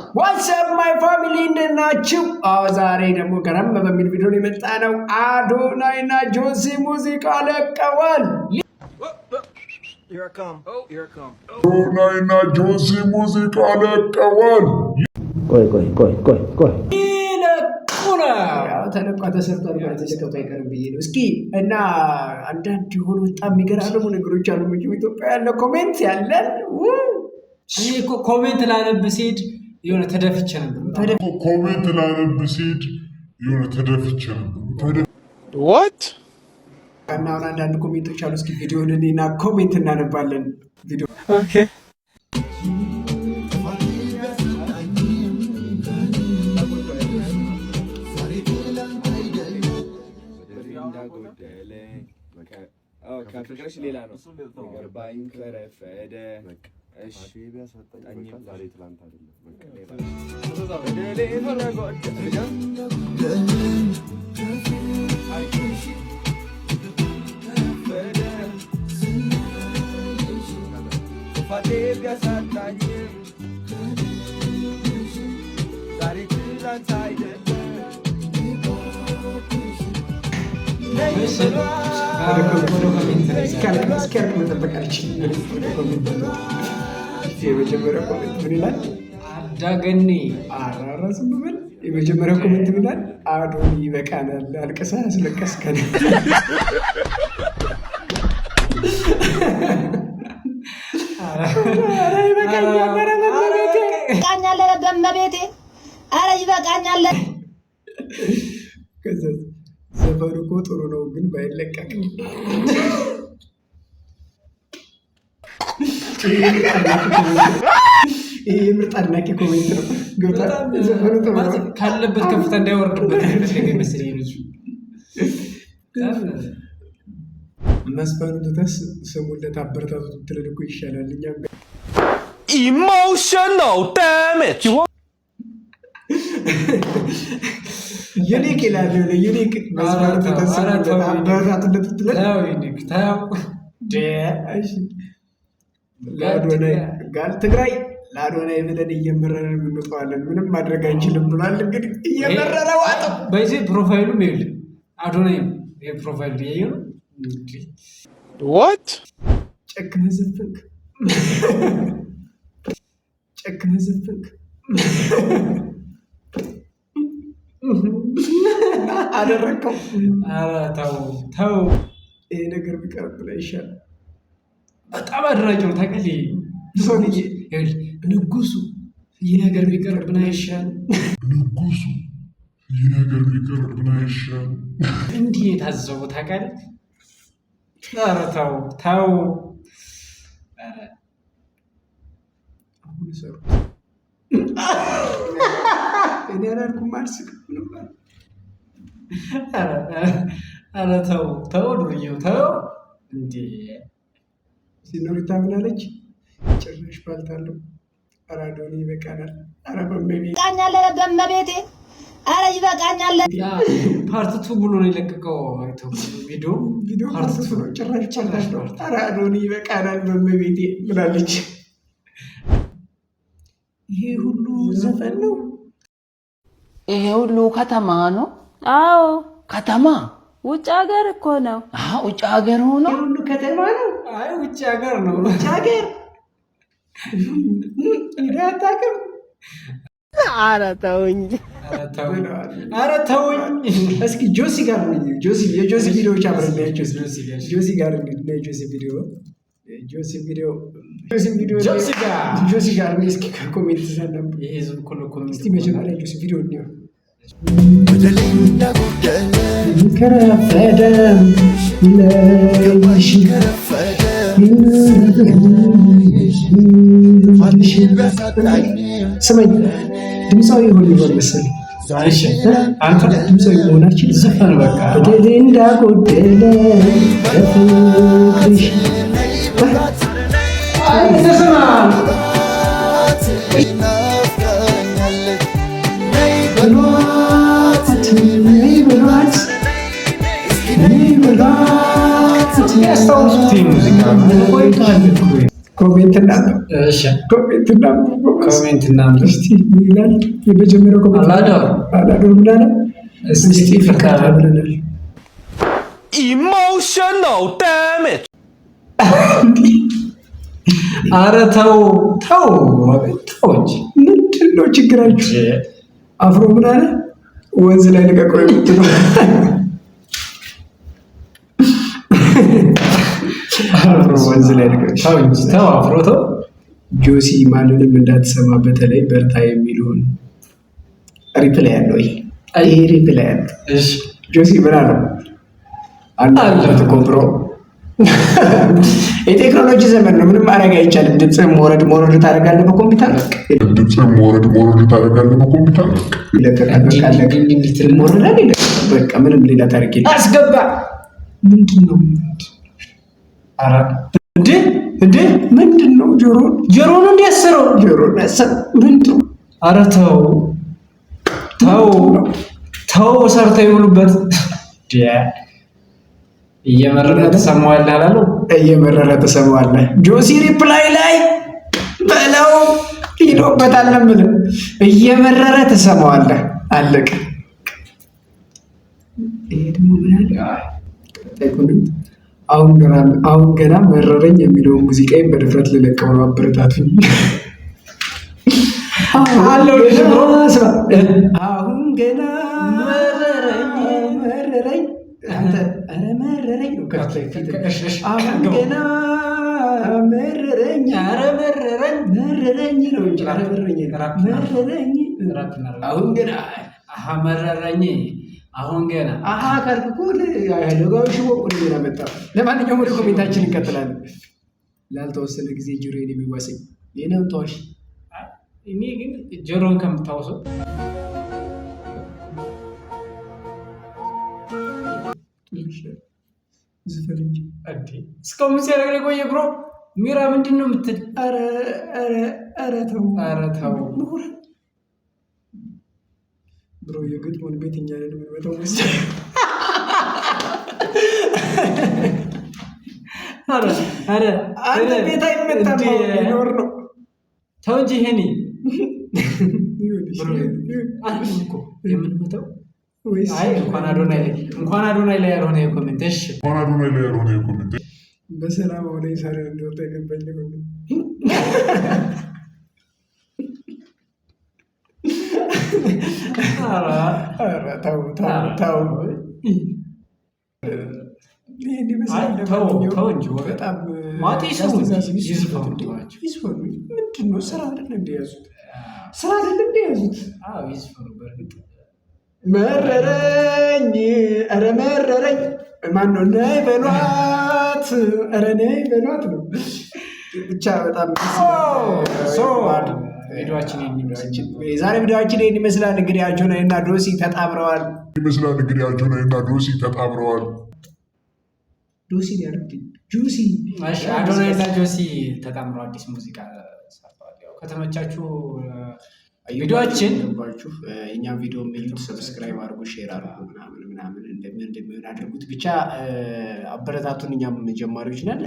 ዋትስአፕ ማይ ፋሚሊ እንደት ናችሁ? ዛሬ ደግሞ ገረም በሚል ቪዲዮ የመጣ ነው። አዶናይ እና ጆሲ ሙዚቃ ለቀዋል። አዶናይ እና ጆሲ ሙዚቃ ለቀዋል። ቆይ ተለቋ ተሰርቷል ማለት ተለቀቀ አይቀርም ብዬ ነው። እስኪ እና አንዳንድ የሆኑ በጣም የሚገራርሙ ነገሮች አሉ። ኢትዮጵያ ያለ ኮሜንት ያለን እኔ እኮ ኮሜንት ላነብ ሲሄድ የሆነ ተደፍቼ ነበር። what እና አንዳንድ ኮሜንቶች አሉ። እስኪ ቪዲዮውን እኔና ኮሜንት እናነባለን። ቪዲዮ ኦኬ ከፍቅርሽ ሌላ ነው ገርባኝ ከረፈደ የመጀመሪያው ኮሜንት ምን ይላል? አዳገኔ አራራስም ብል የመጀመሪያው ኮሜንት ምን ይላል? አዶኒ ይበቃናል፣ አልቀሳ አስለቀስከን። ይበቃኛል። ዘፈኑ እኮ ጥሩ ነው ግን ባይለቀቅ። ይሄ የምርጥ አድናቂ ኮሜንት ነው። ዘፈኑ ጥሩ ነው ካለበት ከፍታ እንዳይወርድበት መሰለኝ። መስፈኑ ትተስ ስሙለት አበረታቱት ብትለን እኮ ይሻላል። እኛም emotional damage ዩኒክ ይላል። ዩኒክ መስፈኑ ትተስ ስሙለት አበረታቱት ብትለን ለአዶናይ ጋር ትግራይ ለአዶናይ ብለን እየመረረ እንመጣዋለን። ምንም ማድረግ አንችልም ብሏል። እንግዲህ እየመረረ ዋጠው። በዚህ ፕሮፋይሉም ይኸውልህ አዶናይ የፕሮፋይል ነው። what ጨክነህ ዘፈንክ አደረከው። ኧረ ተው ይሄ ነገር ቢቀርብልህ ይሻላል። በጣም አድራጊ ነው ታውቃለህ። ንጉሱ ይህ ነገር ቢቀርብን አይሻልም? እንዲህ የታዘቡ ታውቃለህ። ኧረ ተው አሁን ሰሩት። እኔ አላልኩም አልስቅም ነበር። ኧረ ተው ዱርዬው ተው እንዴ። ሲኖሪታ ምን አለች? ጭራሽ ባልታለው። ኧረ አዶኒ ይበቃናል። ኧረ በመቤቴ ኧረ ይበቃኛል። ፓርት 2 ብሎ ነው የለቀቀው ቪዲዮ ፓርት 2 ነው። ጭራሽ ባልታለው። ኧረ አዶኒ ይበቃናል በመቤቴ ብላለች። ይሄ ሁሉ ዘፈን ነው? ይሄ ሁሉ ከተማ ነው? አዎ ከተማ። ውጭ ሀገር እኮ ነው። ውጭ ሀገር ሆኖ ይሄ ሁሉ ከተማ ነው? አይ ውጭ ሀገር ነው። ውጭ ሀገር ይዳታከም። ኧረ ተውኝ። እስኪ ጆሲ ጋር ነው። የጆሲ ቪዲዮዎች አብረን እናያቸው። ጆሲ ጋር ጆሲ ጋር እስኪ ከኮሜንት ዘነብ የህዝብ ሁሉ ኮሜንት እስቲ መጀመሪያ ጆሲ ቪዲዮ ነው። ከረፈደ ለሽ ስመኝ ድምፃዊ ሆን መሰለኝ። አንተ ድምፃዊ መሆናችን ዘፈን በቃ በደሌ እንዳጎደለ በፍቅርሽ ኮሜንት እና ኮሜንት እናንተ እስቲ ይላል የመጀመሪያው ኮሜንት አላዶር ምን አለ? እስቲ ፍቅር ብለናል። Emotional damage. ኧረ ተው እንጂ ምንድን ነው ችግራችሁ? አፍሮ ምን አለ? ወንዝ ላይ ልቀቀው የምትለው አፍሮ ወንዝ ላይ ልቀቀው። ተው አፍሮ ተው። ጆሲ ማንንም እንዳትሰማ በተለይ በርታ የሚለውን ሪፕላይ ያለው ይሄ ሪፕላይ ያለው ጆሲ ምን አለው? አለበት እኮ ብሮ የቴክኖሎጂ ዘመን ነው። ምንም ማድረግ አይቻልም። ድምፅህን መውረድ ታደርጋለህ በኮምፒውተር ይለቀቃል። በቃ ምንም ሌላ ታሪክ የለም። አስገባ ምንድን ነው እንዴ ምንድን ነው? ጆሮን እንዲያስረው ምንድን ነው? ኧረ ተው ሰርተው ይውሉበት። እየመረረ ተሰማዋለህ አላለው? እየመረረ ተሰማዋለህ። ጆሲ ሪፕላይ ላይ በለው ሂዶበታል ነው የምልህ። እየመረረ ተሰማዋለህ። አለቀ። ይሄ ደግሞ ምን አለ? አሁን ገና መረረኝ የሚለውን ሙዚቃዬን በድፍረት ልለቀው ነው። አበረታቱኝ። አሁን ገና መረረኝ አንተ ኧረ መረረኝ ነው። አሁን ገና መረረኝ ኧረ መረረኝ ነው እንጂ መረረኝ አሁን ገና መረረኝ አሁን ገና ካልክ እኮ ለጋው ሽቦ ወደ ሌላ መጣ። ለማንኛውም ወደ ኮሜንታችን እንቀጥላለን። ላልተወሰነ ጊዜ ጆሮዬን የሚዋሰኝ የኔው ተዋሽ። እኔ ግን ጆሮን ከምታወሰው ዝፈን እንጂ እስካሁን ሲያደርግ የቆየ ብሮ ሚራ ምንድን ነው የምትል? ኧረ ተው ብሮ የግጥሙን ቤት እኛ ነን የምንመታው። አንተ ቤት አይመታም ኖር ነው። ተው እንጂ ይሄኔ የምንመታው እንኳን አዶናይ ላይ ያልሆነ የኮሜንት በሰላም ሆነ ይሳረን እንደወጣ የገባኝ ሁሉ ምንድን ነው? ስራ አይደል እንደያዙት መረረኝ ኧረ መረረኝ። ማነው ነይ በሏት ኧረ ነይ በሏት ነው ብቻ። በጣም የዛሬ ቪዲዮአችን ይህን ይመስላል። እንግዲህ አዶናይ እና ጆሲ ተጣምረዋል። ጆሲ ያደርግኝ ጆሲ አዶናይ እና ጆሲ ተጣምረው አዲስ ሙዚቃ ሰርተዋል። ያው ከተመቻችሁ ቪዲዮአችን ባችሁ እኛም ቪዲዮ የሚሉት ሰብስክራይብ አድርጉ፣ ሼር አድርጉ፣ ምናምን እንደሚሆን አድርጉት። ብቻ አበረታቱን። እኛም ጀማሪዎች ነን።